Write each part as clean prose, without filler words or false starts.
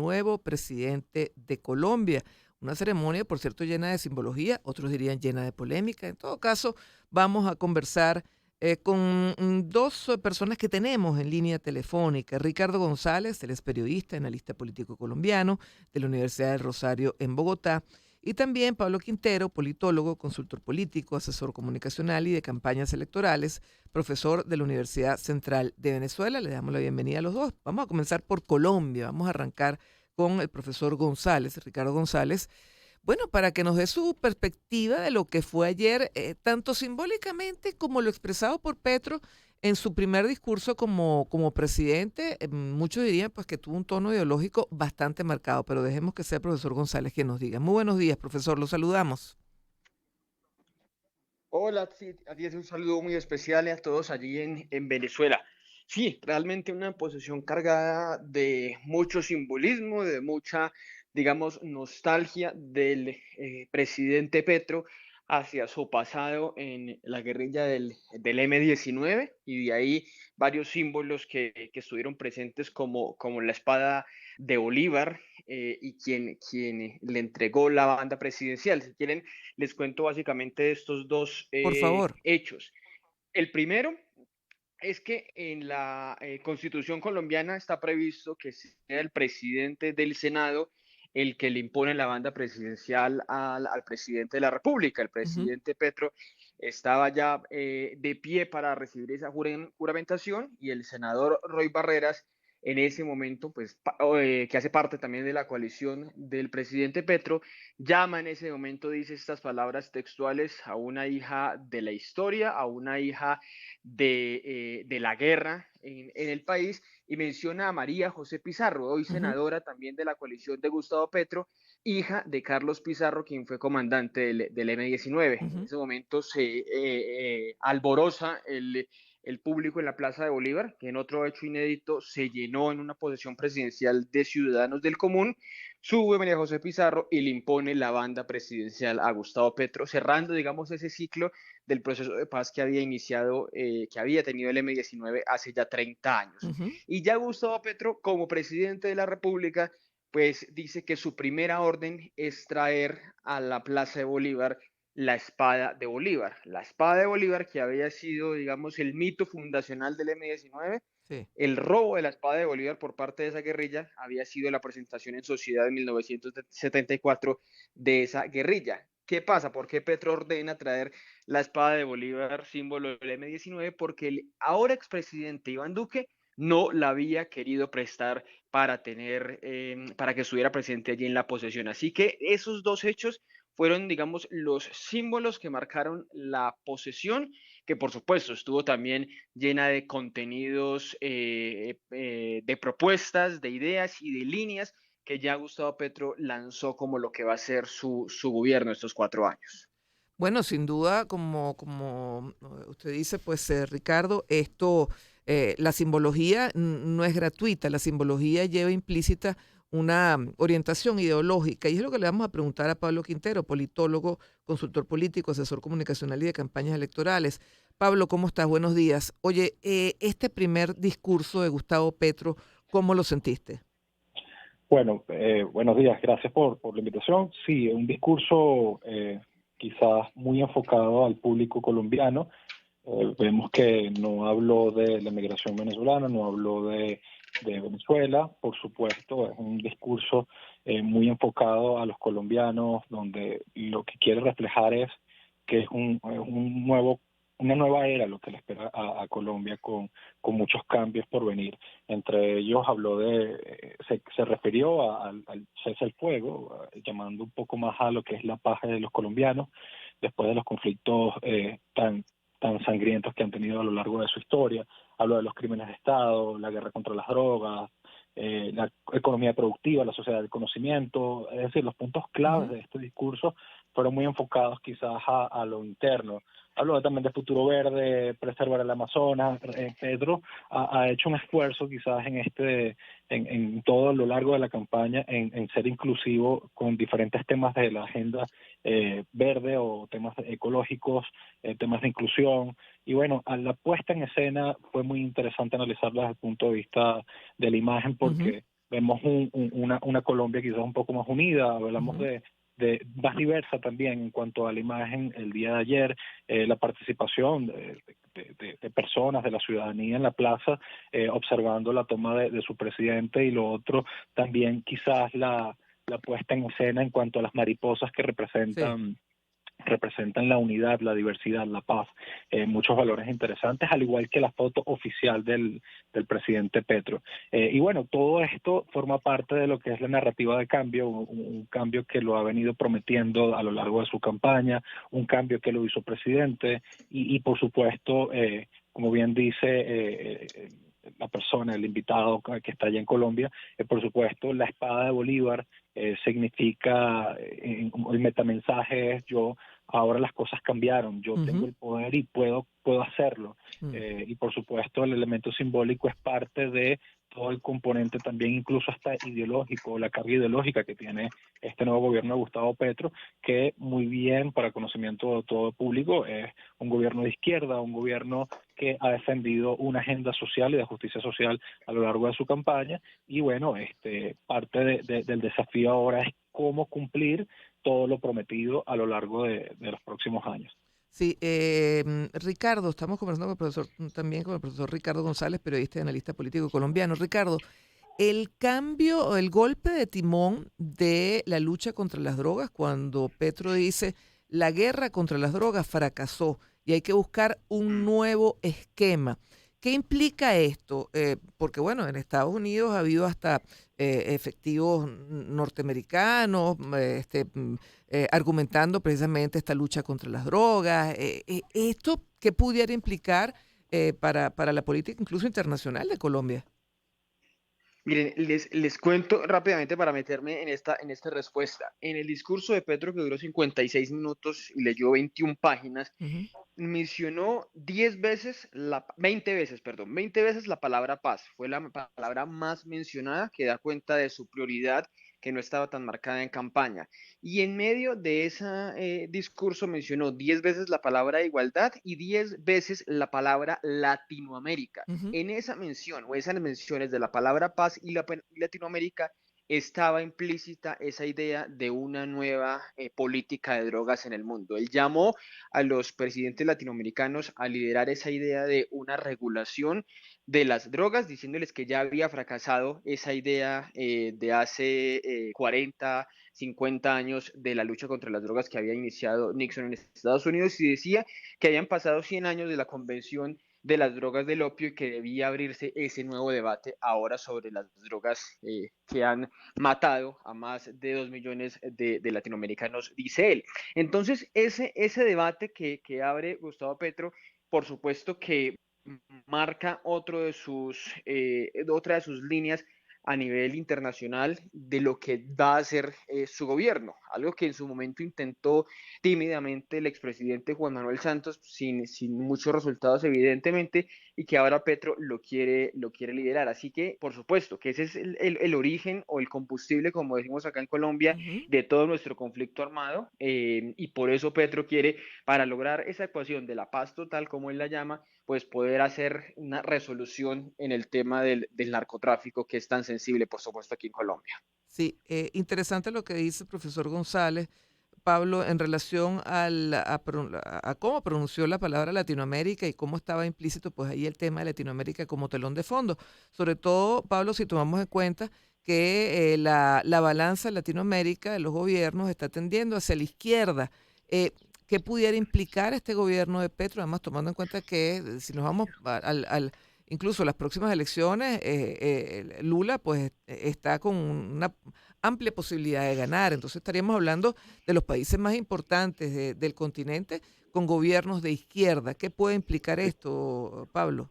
nuevo presidente de Colombia. Una ceremonia, por cierto, llena de simbología, otros dirían llena de polémica. En todo caso, vamos a conversar con dos personas que tenemos en línea telefónica. Ricardo González, él es periodista, analista político colombiano de la Universidad del Rosario en Bogotá. Y también Pablo Quintero, politólogo, consultor político, asesor comunicacional y de campañas electorales, profesor de la Universidad Central de Venezuela. Le damos la bienvenida a los dos. Vamos a comenzar por Colombia. Vamos a arrancar con el profesor González, Ricardo González. Bueno, para que nos dé su perspectiva de lo que fue ayer, tanto simbólicamente como lo expresado por Petro en su primer discurso como presidente. Muchos dirían pues que tuvo un tono ideológico bastante marcado, pero dejemos que sea el profesor González quien nos diga. Muy buenos días, profesor, lo saludamos. Hola, sí, a ti es un saludo muy especial a todos allí en Venezuela. Sí, realmente una posición cargada de mucho simbolismo, de mucha, digamos, nostalgia del presidente Petro hacia su pasado en la guerrilla del M-19 y de ahí varios símbolos que estuvieron presentes como la espada de Bolívar y quien le entregó la banda presidencial. Si quieren, les cuento básicamente estos dos Por favor. hechos. El primero es que en la Constitución colombiana está previsto que sea el presidente del Senado el que le impone la banda presidencial al presidente de la República. El Ujú. presidente Petro estaba ya de pie para recibir esa juramentación y el senador Roy Barreras en ese momento, pues, que hace parte también de la coalición del presidente Petro, llama en ese momento, dice estas palabras textuales, a una hija de la historia, a una hija de la guerra en el país, y menciona a María José Pizarro, hoy Ujú. senadora también de la coalición de Gustavo Petro, hija de Carlos Pizarro, quien fue comandante del M-19. En Ujú. ese momento se alboroza el público en la Plaza de Bolívar, que en otro hecho inédito se llenó en una posesión presidencial de ciudadanos del común. Sube María José Pizarro y le impone la banda presidencial a Gustavo Petro, cerrando, digamos, ese ciclo del proceso de paz que había iniciado, que había tenido el M-19 hace ya 30 años. Ujú. Y ya Gustavo Petro, como presidente de la República, pues dice que su primera orden es traer a la Plaza de Bolívar la espada de Bolívar. La espada de Bolívar, que había sido, digamos, el mito fundacional del M-19, Sí. el robo de la espada de Bolívar por parte de esa guerrilla había sido la presentación en sociedad en 1974 de esa guerrilla. ¿Qué pasa? ¿Por qué Petro ordena traer la espada de Bolívar, símbolo del M-19? Porque el ahora expresidente Iván Duque no la había querido prestar para que estuviera presente allí en la posesión. Así que esos dos hechos fueron, digamos, los símbolos que marcaron la posesión, que por supuesto estuvo también llena de contenidos, de propuestas, de ideas y de líneas que ya Gustavo Petro lanzó como lo que va a ser su gobierno estos 4 años. Bueno, sin duda, como usted dice, pues Ricardo, esto, la simbología no es gratuita, la simbología lleva implícita una orientación ideológica y es lo que le vamos a preguntar a Pablo Quintero, politólogo, consultor político, asesor comunicacional y de campañas electorales. Pablo, ¿cómo estás? Buenos días. Oye, este primer discurso de Gustavo Petro, ¿cómo lo sentiste? Bueno, buenos días, gracias por la invitación. Sí, un discurso quizás muy enfocado al público colombiano. Vemos que no habló de la migración venezolana, no habló de Venezuela, por supuesto, es un discurso muy enfocado a los colombianos, donde lo que quiere reflejar es que es una nueva era lo que le espera a Colombia con muchos cambios por venir. Entre ellos habló se refirió al cese al fuego, llamando un poco más a lo que es la paz de los colombianos, después de los conflictos tan sangrientos que han tenido a lo largo de su historia. Habló de los crímenes de Estado, la guerra contra las drogas, la economía productiva, la sociedad del conocimiento. Es decir, los puntos claves Ujú. de este discurso fueron muy enfocados quizás a lo interno. Habló también de futuro verde, preservar el Amazonas. Pedro ha hecho un esfuerzo quizás en todo lo largo de la campaña en ser inclusivo con diferentes temas de la agenda verde o temas ecológicos, temas de inclusión. Y bueno, a la puesta en escena fue muy interesante analizarla desde el punto de vista de la imagen Ujú. porque vemos una Colombia quizás un poco más unida, hablamos de más diversa también en cuanto a la imagen el día de ayer, la participación de personas, de la ciudadanía en la plaza, observando la toma de su presidente, y lo otro también quizás la puesta en escena en cuanto a las mariposas que Sí. representan la unidad, la diversidad, la paz, muchos valores interesantes, al igual que la foto oficial del presidente Petro. Y bueno, todo esto forma parte de lo que es la narrativa de cambio, un cambio que lo ha venido prometiendo a lo largo de su campaña, un cambio que lo hizo presidente, y por supuesto, como bien dice la persona, el invitado que está allá en Colombia, por supuesto, la espada de Bolívar significa, el metamensaje es: yo, ahora las cosas cambiaron, yo tengo Ujú. el poder y puedo hacerlo. Y por supuesto el elemento simbólico es parte de todo el componente también, incluso hasta ideológico, la carga ideológica que tiene este nuevo gobierno de Gustavo Petro, que muy bien, para conocimiento de todo el público, es un gobierno de izquierda, un gobierno que ha defendido una agenda social y de justicia social a lo largo de su campaña. Y bueno, parte del desafío ahora es cómo cumplir todo lo prometido a lo largo de los próximos años. Sí, Ricardo, estamos conversando con el profesor, también con el profesor Ricardo González, periodista y analista político colombiano. Ricardo, el cambio o el golpe de timón de la lucha contra las drogas, cuando Petro dice la guerra contra las drogas fracasó y hay que buscar un nuevo esquema. ¿Qué implica esto? Porque bueno, en Estados Unidos ha habido hasta efectivos norteamericanos argumentando precisamente esta lucha contra las drogas. ¿Esto qué pudiera implicar para la política incluso internacional de Colombia? Miren, les cuento rápidamente para meterme en esta respuesta. En el discurso de Petro, que duró 56 minutos y leyó 21 páginas, Ujú. mencionó 10 veces, 20 veces, perdón, 20 veces la palabra paz. Fue la palabra más mencionada, que da cuenta de su prioridad, que no estaba tan marcada en campaña. Y en medio de ese discurso mencionó 10 veces la palabra igualdad y 10 veces la palabra Latinoamérica. Ujú. En esa mención o esas menciones de la palabra paz y Latinoamérica estaba implícita esa idea de una nueva política de drogas en el mundo. Él llamó a los presidentes latinoamericanos a liderar esa idea de una regulación de las drogas, diciéndoles que ya había fracasado esa idea de hace 40, 50 años de la lucha contra las drogas que había iniciado Nixon en Estados Unidos, y decía que habían pasado 100 años de la Convención de las drogas del opio y que debía abrirse ese nuevo debate ahora sobre las drogas que han matado a más de 2 millones de latinoamericanos, dice él. Entonces, ese debate que abre Gustavo Petro, por supuesto que marca otra de sus líneas a nivel internacional de lo que va a ser su gobierno, algo que en su momento intentó tímidamente el expresidente Juan Manuel Santos sin muchos resultados evidentemente, y que ahora Petro lo quiere liderar. Así que, por supuesto, que ese es el origen o el combustible, como decimos acá en Colombia, Ujú. de todo nuestro conflicto armado, y por eso Petro quiere, para lograr esa ecuación de la paz total, como él la llama, pues poder hacer una resolución en el tema del narcotráfico, que es tan sensible, por supuesto, aquí en Colombia. Sí, interesante lo que dice el profesor González, Pablo, en relación a cómo pronunció la palabra Latinoamérica y cómo estaba implícito pues ahí el tema de Latinoamérica como telón de fondo. Sobre todo, Pablo, si tomamos en cuenta que la balanza en Latinoamérica de los gobiernos está tendiendo hacia la izquierda. ¿Qué pudiera implicar este gobierno de Petro? Además, tomando en cuenta que si nos vamos incluso las próximas elecciones, Lula pues está con una amplia posibilidad de ganar. Entonces estaríamos hablando de los países más importantes del continente con gobiernos de izquierda. ¿Qué puede implicar esto, Pablo?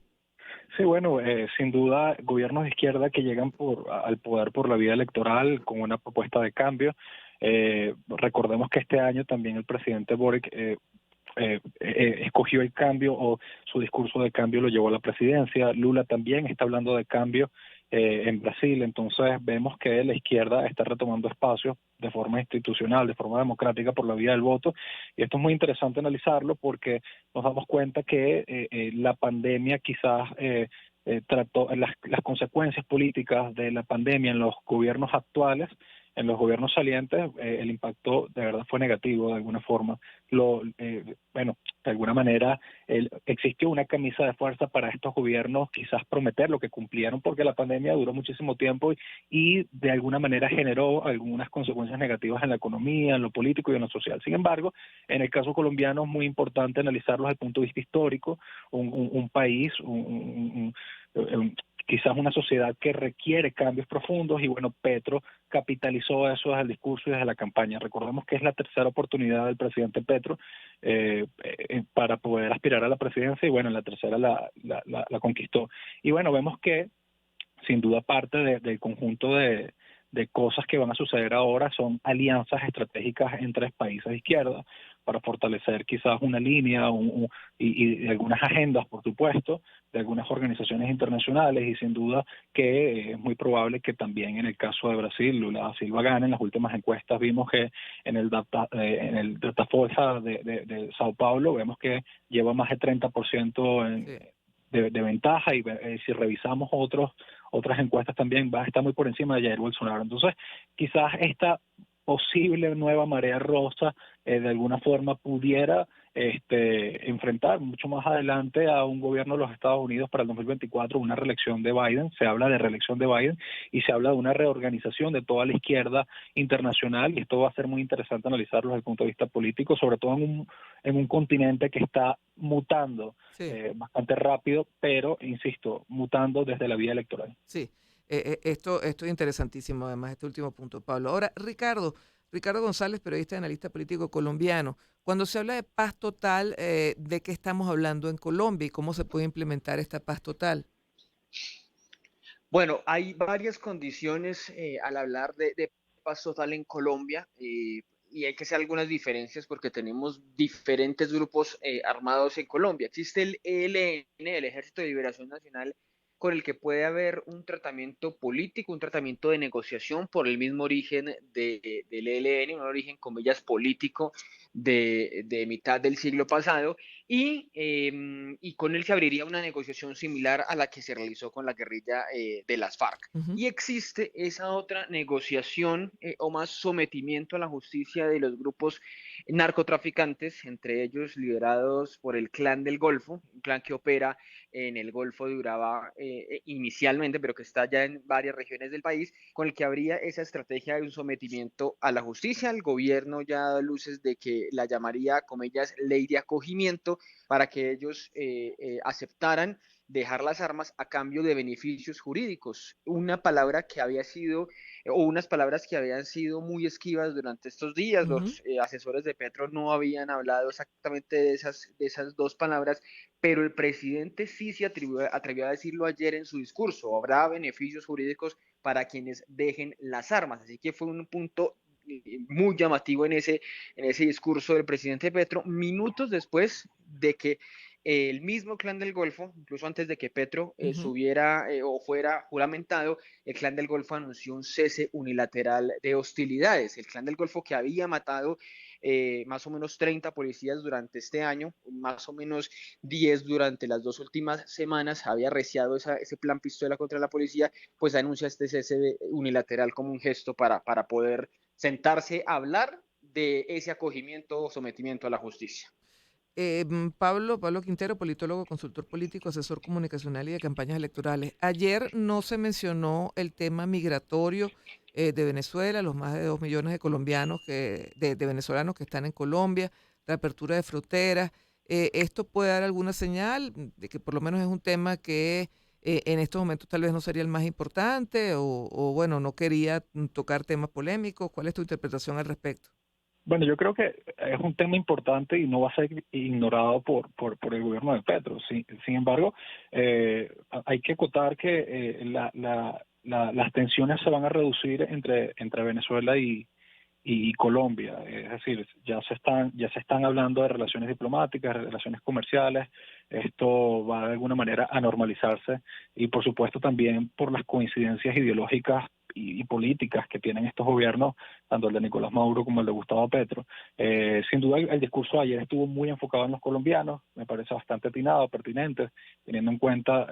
Sí, bueno, sin duda, gobiernos de izquierda que llegan al poder por la vía electoral con una propuesta de cambio. Recordemos que este año también el presidente Boric escogió el cambio, o su discurso de cambio lo llevó a la presidencia. Lula también está hablando de cambio en Brasil. Entonces vemos que la izquierda está retomando espacios de forma institucional, de forma democrática, por la vía del voto. Y esto es muy interesante analizarlo porque nos damos cuenta que la pandemia quizás trató las consecuencias políticas de la pandemia en los gobiernos actuales, en los gobiernos salientes, el impacto de verdad fue negativo de alguna forma. Bueno, de alguna manera existió una camisa de fuerza para estos gobiernos quizás prometer lo que cumplieron, porque la pandemia duró muchísimo tiempo y de alguna manera generó algunas consecuencias negativas en la economía, en lo político y en lo social. Sin embargo, en el caso colombiano es muy importante analizarlo desde el punto de vista histórico, un país, quizás una sociedad que requiere cambios profundos, y bueno, Petro capitalizó eso desde el discurso y desde la campaña. Recordemos que es la tercera oportunidad del presidente Petro para poder aspirar a la presidencia, y bueno, en la tercera la conquistó. Y bueno, vemos que sin duda parte del conjunto de cosas que van a suceder ahora son alianzas estratégicas entre países de izquierda para fortalecer quizás una línea y algunas agendas, por supuesto, de algunas organizaciones internacionales, y sin duda que es muy probable que también en el caso de Brasil, Lula da Silva gane. En las últimas encuestas vimos que en el Datafolha de Sao Paulo vemos que lleva más de 30% de ventaja, y si revisamos otras encuestas también va a estar muy por encima de Jair Bolsonaro. Entonces, quizás esta posible nueva marea rosa de alguna forma pudiera enfrentar mucho más adelante a un gobierno de los Estados Unidos para el 2024, una reelección de Biden. Se habla de reelección de Biden y se habla de una reorganización de toda la izquierda internacional, y esto va a ser muy interesante analizarlo desde el punto de vista político, sobre todo en un continente que está mutando bastante rápido, pero, insisto, mutando desde la vía electoral. Sí, esto es interesantísimo, además, este último punto, Pablo. Ahora, Ricardo González, periodista y analista político colombiano. Cuando se habla de paz total, ¿de qué estamos hablando en Colombia y cómo se puede implementar esta paz total? Bueno, hay varias condiciones al hablar de paz total en Colombia, y hay que hacer algunas diferencias porque tenemos diferentes grupos armados en Colombia. Existe el ELN, el Ejército de Liberación Nacional, con el que puede haber un tratamiento político, un tratamiento de negociación por el mismo origen del ELN, un origen, comillas, político de mitad del siglo pasado, y con él se abriría una negociación similar a la que se realizó con la guerrilla de las FARC. Ujú. Y existe esa otra negociación o más sometimiento a la justicia de los grupos narcotraficantes, entre ellos liderados por el Clan del Golfo, un clan que opera en el Golfo de Urabá inicialmente, pero que está ya en varias regiones del país, con el que habría esa estrategia de un sometimiento a la justicia. El gobierno ya da luces de que la llamaría, comillas, ley de acogimiento, para que ellos aceptaran dejar las armas a cambio de beneficios jurídicos. Una palabra que había sido, o unas palabras que habían sido muy esquivas durante estos días. Ujú. Los asesores de Petro no habían hablado exactamente de esas dos palabras, pero el presidente sí se atrevió a decirlo ayer en su discurso. Habrá beneficios jurídicos para quienes dejen las armas. Así que fue un punto muy llamativo en ese discurso del presidente Petro, minutos después de que el mismo Clan del Golfo, incluso antes de que Petro Ujú. subiera o fuera juramentado, el Clan del Golfo anunció un cese unilateral de hostilidades. El Clan del Golfo, que había matado más o menos 30 policías durante este año, más o menos 10 durante las 2 últimas semanas, había arreciado ese plan pistola contra la policía, pues anuncia este cese unilateral como un gesto para poder sentarse a hablar de ese acogimiento o sometimiento a la justicia. Pablo Quintero, politólogo, consultor político, asesor comunicacional y de campañas electorales. Ayer no se mencionó el tema migratorio de Venezuela, los más de 2 millones de colombianos, de venezolanos que están en Colombia, la apertura de fronteras. ¿Esto puede dar alguna señal de que por lo menos es un tema que en estos momentos tal vez no sería el más importante o bueno, no quería tocar temas polémicos? ¿Cuál es tu interpretación al respecto? Bueno, yo creo que es un tema importante y no va a ser ignorado por el gobierno de Petro. Sin embargo, hay que acotar que las tensiones se van a reducir entre Venezuela y Colombia. Es decir, ya se están hablando de relaciones diplomáticas, relaciones comerciales. Esto va de alguna manera a normalizarse, y por supuesto también por las coincidencias ideológicas y políticas que tienen estos gobiernos, tanto el de Nicolás Maduro como el de Gustavo Petro. Sin duda el discurso de ayer estuvo muy enfocado en los colombianos, me parece bastante atinado, pertinente, teniendo en cuenta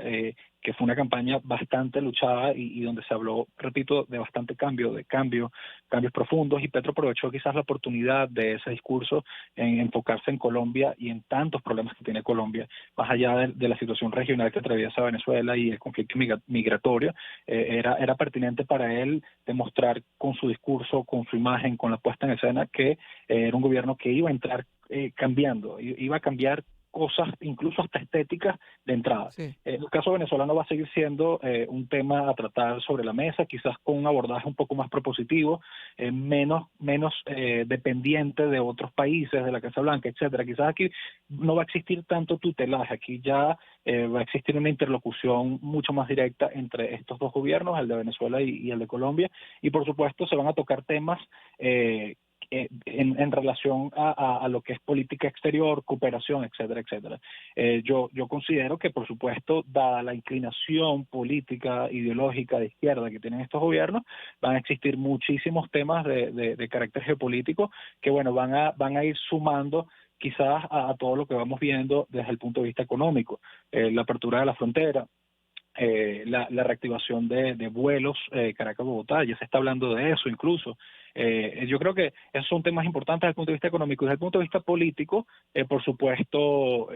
que fue una campaña bastante luchada y donde se habló, repito, de bastante cambios profundos, y Petro aprovechó quizás la oportunidad de ese discurso en enfocarse en Colombia y en tantos problemas que tiene Colombia, más allá de la situación regional que atraviesa Venezuela y el conflicto migratorio. Era pertinente para él demostrar con su discurso, con su imagen, con la puesta en escena, que era un gobierno que iba a entrar cambiando, iba a cambiar cosas, incluso hasta estéticas de entrada. Sí. El caso venezolano va a seguir siendo un tema a tratar sobre la mesa, quizás con un abordaje un poco más propositivo, menos dependiente de otros países, de la Casa Blanca, etcétera. Quizás aquí no va a existir tanto tutelaje, aquí ya va a existir una interlocución mucho más directa entre estos dos gobiernos, el de Venezuela y el de Colombia, y por supuesto se van a tocar temas en relación a lo que es política exterior, cooperación, etcétera, etcétera. Yo considero que, por supuesto, dada la inclinación política, ideológica de izquierda que tienen estos gobiernos, van a existir muchísimos temas de carácter geopolítico que, bueno, van a ir sumando quizás a todo lo que vamos viendo desde el punto de vista económico, la apertura de la frontera, la reactivación de vuelos Caracas-Bogotá, ya se está hablando de eso incluso. Yo creo que esos son temas importantes desde el punto de vista económico. Desde el punto de vista político, por supuesto,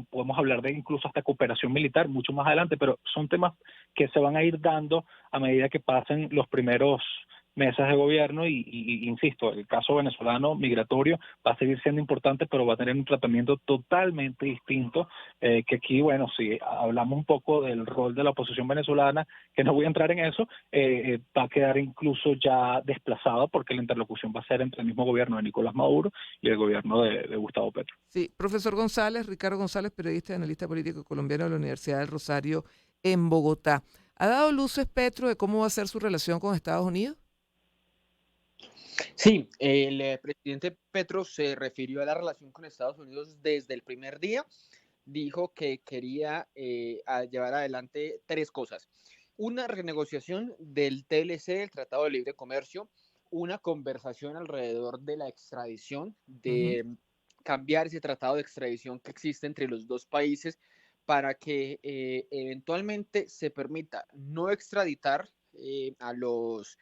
podemos hablar de incluso hasta cooperación militar mucho más adelante, pero son temas que se van a ir dando a medida que pasen los primeros meses de gobierno y insisto, el caso venezolano migratorio va a seguir siendo importante, pero va a tener un tratamiento totalmente distinto, que aquí, bueno, si hablamos un poco del rol de la oposición venezolana, que no voy a entrar en eso, va a quedar incluso ya desplazado porque la interlocución va a ser entre el mismo gobierno de Nicolás Maduro y el gobierno de Gustavo Petro. Sí, profesor González, Ricardo González, periodista y analista político colombiano de la Universidad del Rosario en Bogotá. ¿Ha dado luces Petro de cómo va a ser su relación con Estados Unidos? Sí, el presidente Petro se refirió a la relación con Estados Unidos desde el primer día. Dijo que quería llevar adelante tres cosas. Una renegociación del TLC, el Tratado de Libre Comercio, una conversación alrededor de la extradición, Ujú. de cambiar ese tratado de extradición que existe entre los dos países para que eventualmente se permita no extraditar a los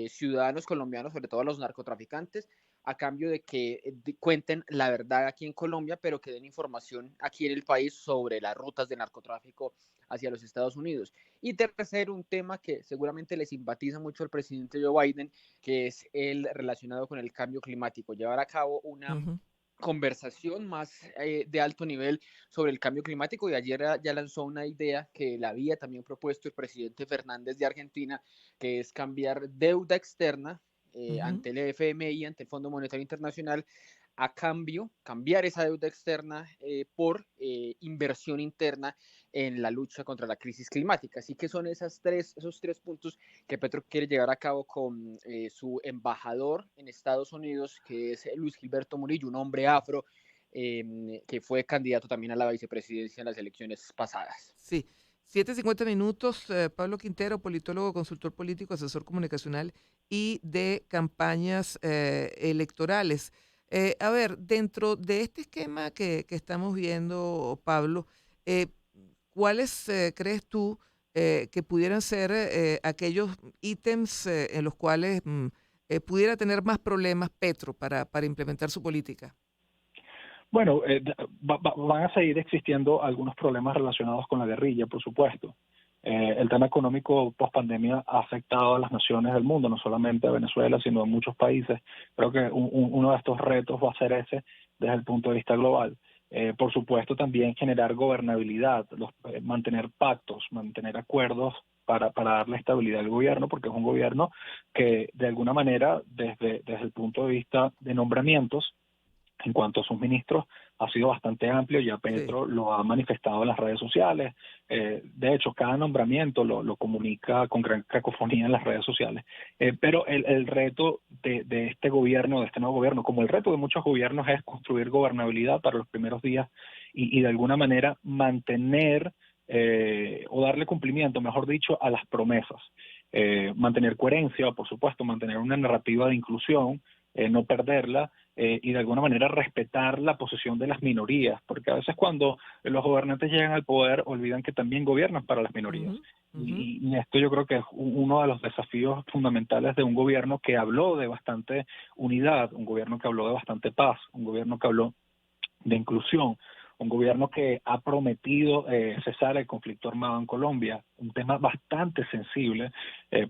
ciudadanos colombianos, sobre todo a los narcotraficantes, a cambio de que cuenten la verdad aquí en Colombia, pero que den información aquí en el país sobre las rutas de narcotráfico hacia los Estados Unidos. Y tercero, un tema que seguramente le simpatiza mucho al presidente Joe Biden, que es el relacionado con el cambio climático. Llevar a cabo una Ujú. conversación más de alto nivel sobre el cambio climático, y ayer ya lanzó una idea que la había también propuesto el presidente Fernández de Argentina, que es cambiar deuda externa Ujú. ante el FMI, ante el Fondo Monetario Internacional, a cambio, cambiar esa deuda externa por inversión interna en la lucha contra la crisis climática. Así que son esos tres puntos que Petro quiere llevar a cabo con su embajador en Estados Unidos, que es Luis Gilberto Murillo, un hombre afro que fue candidato también a la vicepresidencia en las elecciones pasadas. Sí, 7:50 minutos. Pablo Quintero, politólogo, consultor político, asesor comunicacional y de campañas electorales. A ver, dentro de este esquema que estamos viendo, Pablo, eh, ¿cuáles crees tú que pudieran ser aquellos ítems en los cuales pudiera tener más problemas Petro para implementar su política? Bueno, van a seguir existiendo algunos problemas relacionados con la guerrilla, por supuesto. El tema económico post pandemia ha afectado a las naciones del mundo, no solamente a Venezuela, sino a muchos países. Creo que uno de estos retos va a ser ese desde el punto de vista global. Por supuesto, también generar gobernabilidad, mantener pactos, mantener acuerdos para darle estabilidad al gobierno, porque es un gobierno que, de alguna manera, desde el punto de vista de nombramientos, en cuanto a sus ministros, ha sido bastante amplio. Ya Sí. Petro lo ha manifestado en las redes sociales. De hecho, cada nombramiento lo comunica con gran cacofonía en las redes sociales. Pero el reto de este gobierno, de este nuevo gobierno, como el reto de muchos gobiernos, es construir gobernabilidad para los primeros días y de alguna manera mantener o darle cumplimiento, mejor dicho, a las promesas. Mantener coherencia, por supuesto, mantener una narrativa de inclusión, no perderla, y de alguna manera respetar la posición de las minorías, porque a veces cuando los gobernantes llegan al poder olvidan que también gobiernan para las minorías. Ujú, ujú. Y esto yo creo que es uno de los desafíos fundamentales de un gobierno que habló de bastante unidad, un gobierno que habló de bastante paz, un gobierno que habló de inclusión, un gobierno que ha prometido cesar el conflicto armado en Colombia, un tema bastante sensible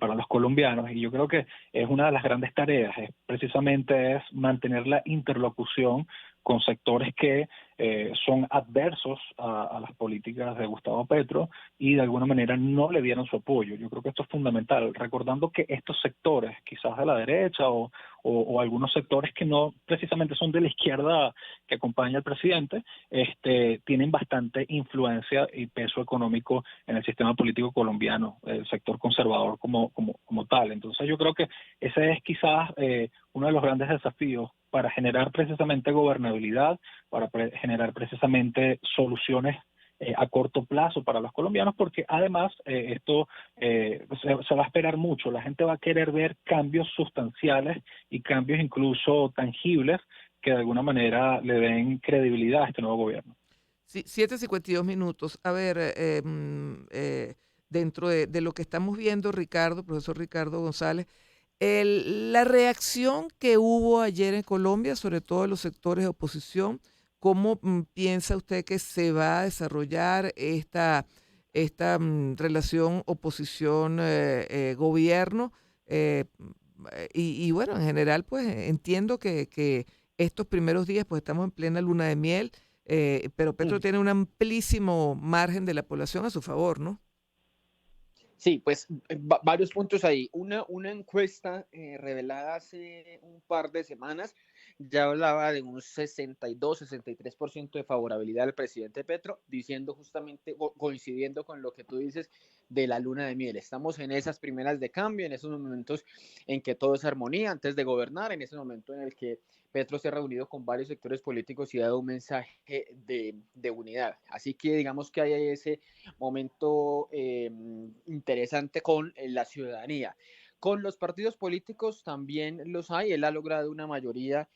para los colombianos, y yo creo que es una de las grandes tareas, precisamente es mantener la interlocución con sectores que son adversos a las políticas de Gustavo Petro y de alguna manera no le dieron su apoyo. Yo creo que esto es fundamental, recordando que estos sectores, quizás de la derecha o algunos sectores que no precisamente son de la izquierda que acompaña al presidente, tienen bastante influencia y peso económico en el sistema político colombiano, el sector conservador como tal. Entonces yo creo que ese es quizás uno de los grandes desafíos para generar precisamente gobernabilidad, para generar precisamente soluciones a corto plazo para los colombianos, porque además esto se va a esperar mucho. La gente va a querer ver cambios sustanciales y cambios incluso tangibles que de alguna manera le den credibilidad a este nuevo gobierno. Sí, 7:52 minutos. A ver, dentro de lo que estamos viendo, Ricardo, profesor Ricardo González, la reacción que hubo ayer en Colombia, sobre todo en los sectores de oposición, ¿cómo piensa usted que se va a desarrollar esta relación oposición-gobierno? Y bueno, en general, pues entiendo que estos primeros días, pues estamos en plena luna de miel, pero Petro tiene un amplísimo margen de la población a su favor, ¿no? Sí, pues varios puntos ahí. Una encuesta revelada hace un par de semanas ya hablaba de un 62-63% de favorabilidad al presidente Petro, diciendo justamente, o coincidiendo con lo que tú dices de la luna de miel. Estamos en esas primeras de cambio, en esos momentos en que todo es armonía antes de gobernar, en ese momento en el que Petro se ha reunido con varios sectores políticos y ha dado un mensaje de unidad. Así que digamos que hay ese momento interesante con la ciudadanía. Con los partidos políticos también los hay. Él ha logrado una mayoría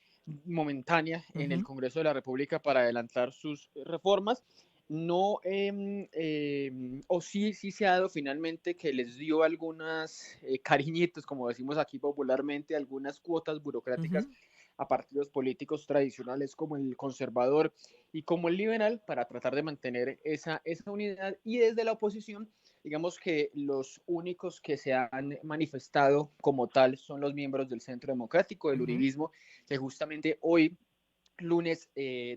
momentánea en el Ujú. Congreso de la República para adelantar sus reformas. No, o sí se ha dado finalmente que les dio algunas cariñitos, como decimos aquí popularmente, algunas cuotas burocráticas Ujú. a partidos políticos tradicionales como el conservador y como el liberal para tratar de mantener esa unidad. Y desde la oposición, digamos que los únicos que se han manifestado como tal son los miembros del Centro Democrático, del Ujú. uribismo, que justamente hoy lunes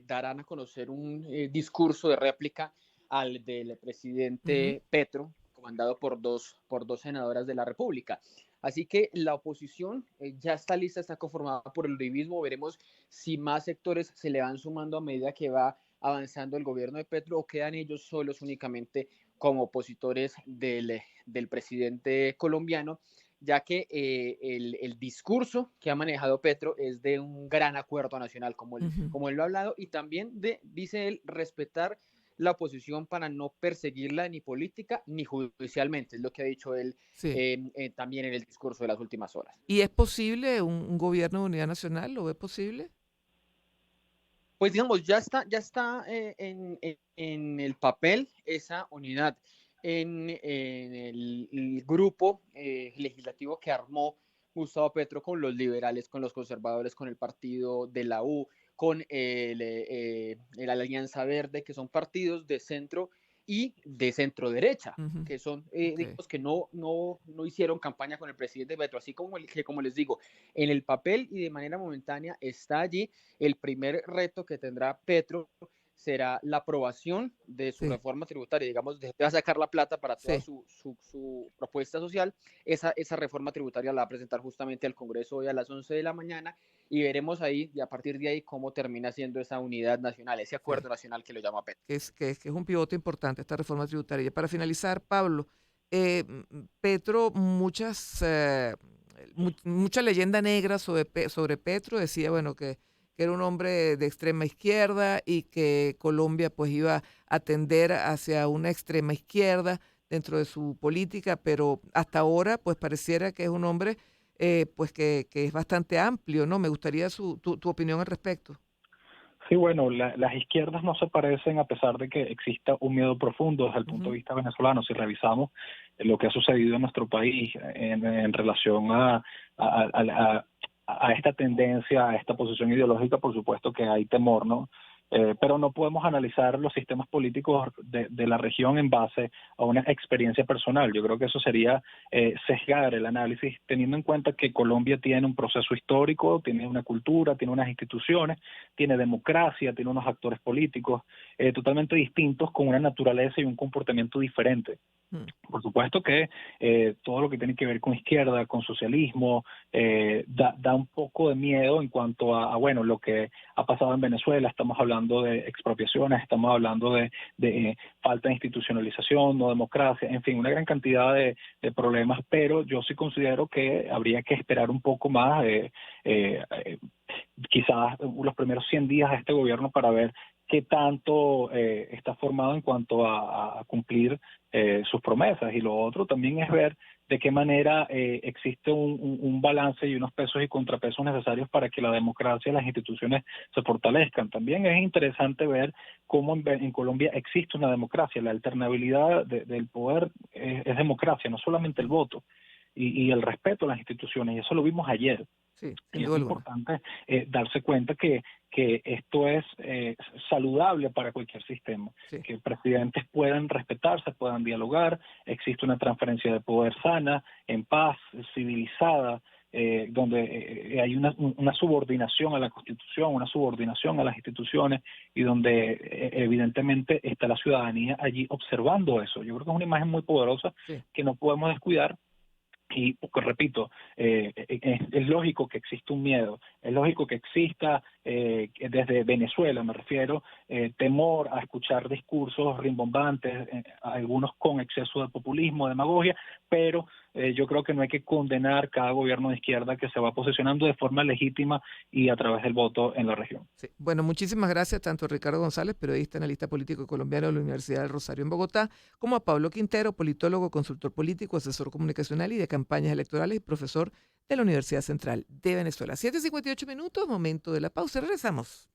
darán a conocer un discurso de réplica al del Ujú. presidente Petro, comandado por dos senadoras de la República. Así que la oposición ya está lista, está conformada por el uribismo. Veremos si más sectores se le van sumando a medida que va avanzando el gobierno de Petro o quedan ellos solos únicamente como opositores del presidente colombiano, ya que el discurso que ha manejado Petro es de un gran acuerdo nacional, Ujú. como él lo ha hablado, y también dice él, respetar la oposición para no perseguirla ni política ni judicialmente, es lo que ha dicho él Sí. también en el discurso de las últimas horas. ¿Y es posible un gobierno de unidad nacional? ¿Lo ve posible? Pues digamos, ya está en el papel esa unidad, en el grupo legislativo que armó Gustavo Petro con los liberales, con los conservadores, con el partido de la U, con el Alianza Verde, que son partidos de centro y de centro derecha, Ujú. que son, Ok. digamos, que no hicieron campaña con el presidente Petro, así como les digo, en el papel y de manera momentánea está allí. El primer reto que tendrá Petro será la aprobación de su Sí, reforma tributaria, digamos, de a sacar la plata para toda sí. su propuesta social. Esa reforma tributaria la va a presentar justamente al Congreso hoy a las 11 de la mañana y veremos ahí, y a partir de ahí, cómo termina siendo esa unidad nacional, ese Sí. acuerdo nacional que lo llama Petro. Que es un pivote importante esta reforma tributaria. Para finalizar, Pablo, Petro, mucha leyenda negra sobre Petro, decía, bueno, que era un hombre de extrema izquierda y que Colombia pues iba a tender hacia una extrema izquierda dentro de su política, pero hasta ahora pues pareciera que es un hombre pues que es bastante amplio, ¿no? Me gustaría tu opinión al respecto. Sí, bueno, las izquierdas no se parecen a pesar de que exista un miedo profundo desde el punto Ujú. de vista venezolano. Si revisamos lo que ha sucedido en nuestro país en relación a esta tendencia, a esta posición ideológica, por supuesto que hay temor, ¿no? Pero no podemos analizar los sistemas políticos de la región en base a una experiencia personal. Yo creo que eso sería sesgar el análisis, teniendo en cuenta que Colombia tiene un proceso histórico, tiene una cultura, tiene unas instituciones, tiene democracia, tiene unos actores políticos totalmente distintos, con una naturaleza y un comportamiento diferente. Mm. Por supuesto que todo lo que tiene que ver con izquierda, con socialismo, da un poco de miedo en cuanto bueno, lo que ha pasado en Venezuela. Estamos hablando de expropiaciones, estamos hablando de falta de institucionalización, no democracia, en fin, una gran cantidad de problemas, pero yo sí considero que habría que esperar un poco más, quizás los primeros 100 días de este gobierno para ver qué tanto está formado en cuanto a cumplir sus promesas. Y lo otro también es ver de qué manera existe un balance y unos pesos y contrapesos necesarios para que la democracia y las instituciones se fortalezcan. También es interesante ver cómo en Colombia existe una democracia. La alternabilidad del poder es democracia, no solamente el voto y el respeto a las instituciones. Y eso lo vimos ayer. Sí, sin Y es duda alguna. importante darse cuenta que esto es saludable para cualquier sistema, Sí. que presidentes puedan respetarse, puedan dialogar, existe una transferencia de poder sana, en paz, civilizada, donde hay una subordinación a la Constitución, una subordinación a las instituciones y donde evidentemente está la ciudadanía allí observando eso. Yo creo que es una imagen muy poderosa Sí. que no podemos descuidar. Y porque, repito, es lógico que exista un miedo, es lógico que exista, desde Venezuela me refiero, temor a escuchar discursos rimbombantes, algunos con exceso de populismo, demagogia, pero yo creo que no hay que condenar cada gobierno de izquierda que se va posicionando de forma legítima y a través del voto en la región. Sí. Bueno, muchísimas gracias tanto a Ricardo González, periodista, analista político colombiano de la Universidad del Rosario en Bogotá, como a Pablo Quintero, politólogo, consultor político, asesor comunicacional y de campañas electorales y profesor de la Universidad Central de Venezuela. 7:58 minutos, momento de la pausa. Regresamos.